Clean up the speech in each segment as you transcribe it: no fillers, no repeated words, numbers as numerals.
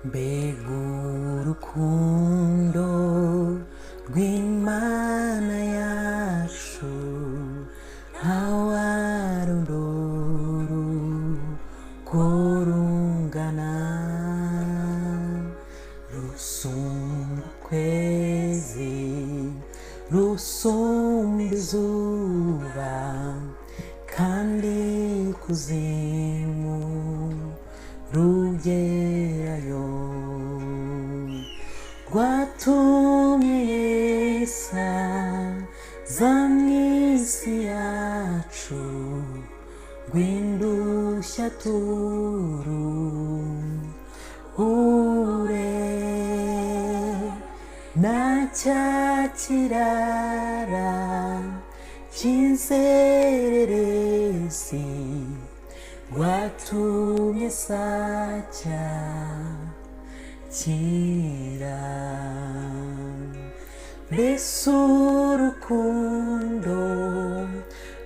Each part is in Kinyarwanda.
mbega urukundo rw'Imana yacu, ntawarondora uko rungana, rusumba ukwezi, rusumba izuba, kandi kuzimu rugerayo. Rwatumye Yesu aza mw'isi yacu, rw'indushya turuhure, na cya kirara cy'inzererezi rwatumye sacyakira. Mbese urukundo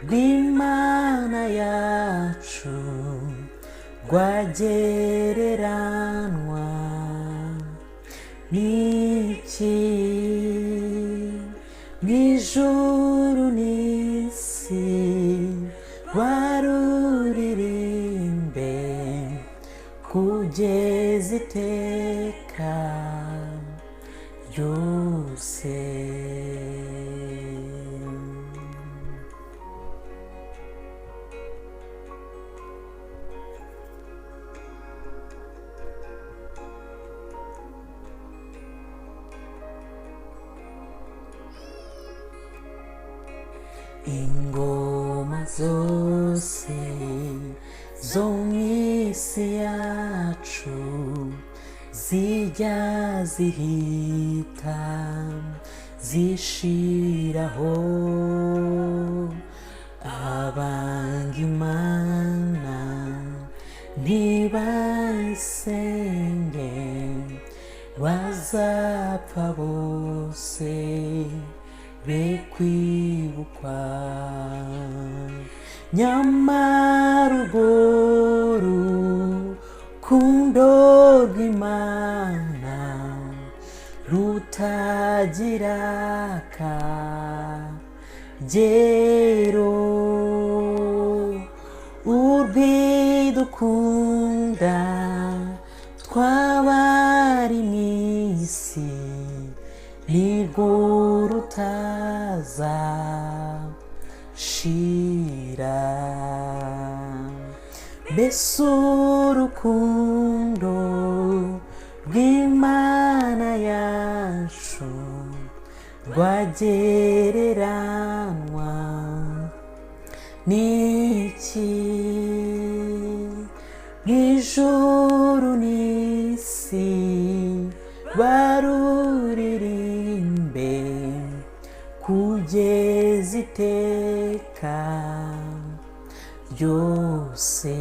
rw'Imana yacu rwagereranywa n'iki? Mw'ijuru n'isi baruririmbe kugeza iteka ryose. Ingoma zose zo mw'isi yacu zijya zihita zishiraho, abanga Imana ntibayisenge bazapfa bose be kwibukwa. Nyamara urwo rukundo rw'Imana rutagira akagero, urwidukunda twabari mw'isi nirwo rutazashira. Mbese urukundo rw'Imana yacu rwagereranywa n'iki? Mw'ijuru n'isi baruririmbe kugeza iteka ryose.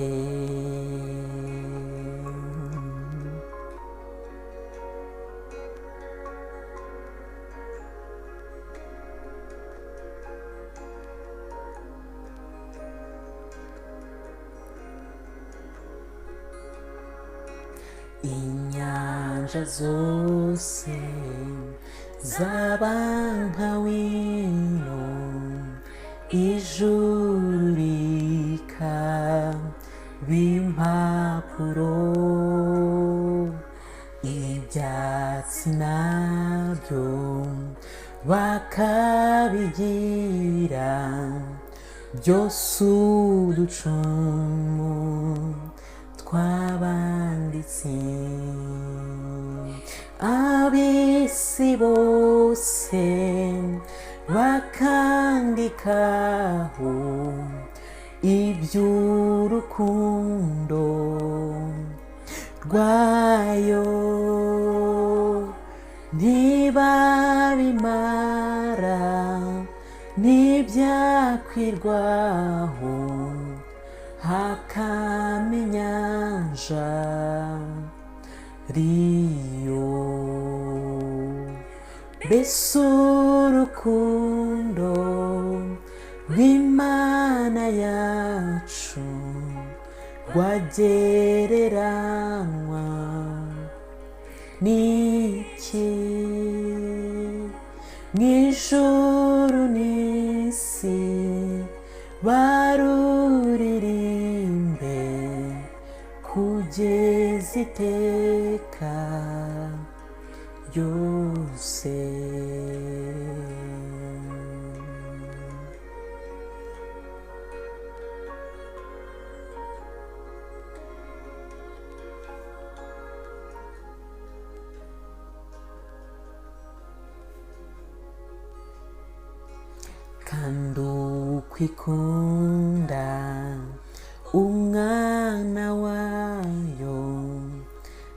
Inyanja zose zaba nka wino, ijuru rikaba impapuro, ibyatsi nabyo bakabigira byose uducumu tw'abanditsi. Ab'isi bose bakandikaho iby'urukundo rwayo, ntibabimara ntibyakwirwaho, hakama inyanja riyo. Mbese urukundo rw'Imana yacu rwagereranywa niki mw'ijuru n'isi baruririmbe kugeza iteka ryose. kandi ukwikunda umwana wayo,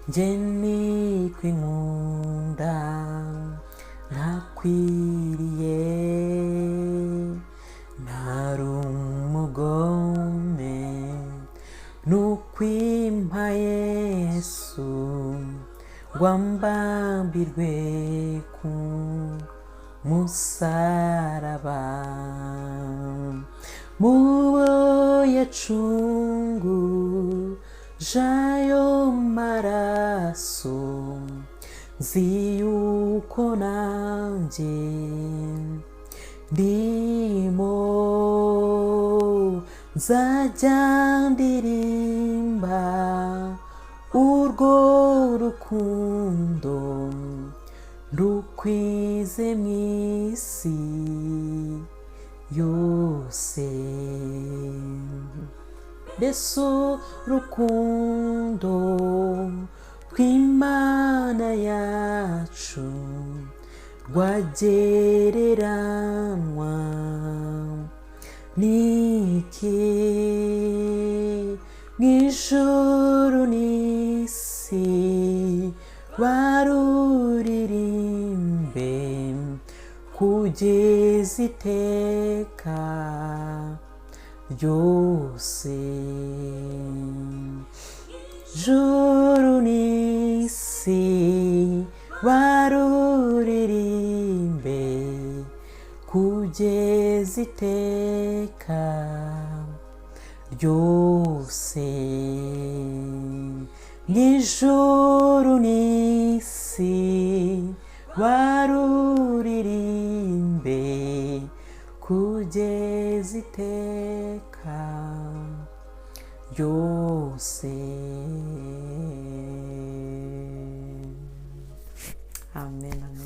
njye nikwinkunda ntakwiriye, ntari umugome nukwimpa Yesu ngo ambambirwe ku musaraba, mubo yacunguje ayo maraso, nzi yuko nanjye ndimo, nzajya ndirimba urwo rukundo rukwize mw'isi yose. mbese urukundo rw'Imana yacu rwagereranywa n'iki? mw'ijuru n'isi baruririmbe kugeza iteka ryose. juru n'isi baruririmbe kugeza iteka ryose. mw'ijuru n'isi baruririmbe kugeza iteka ryose. Amen.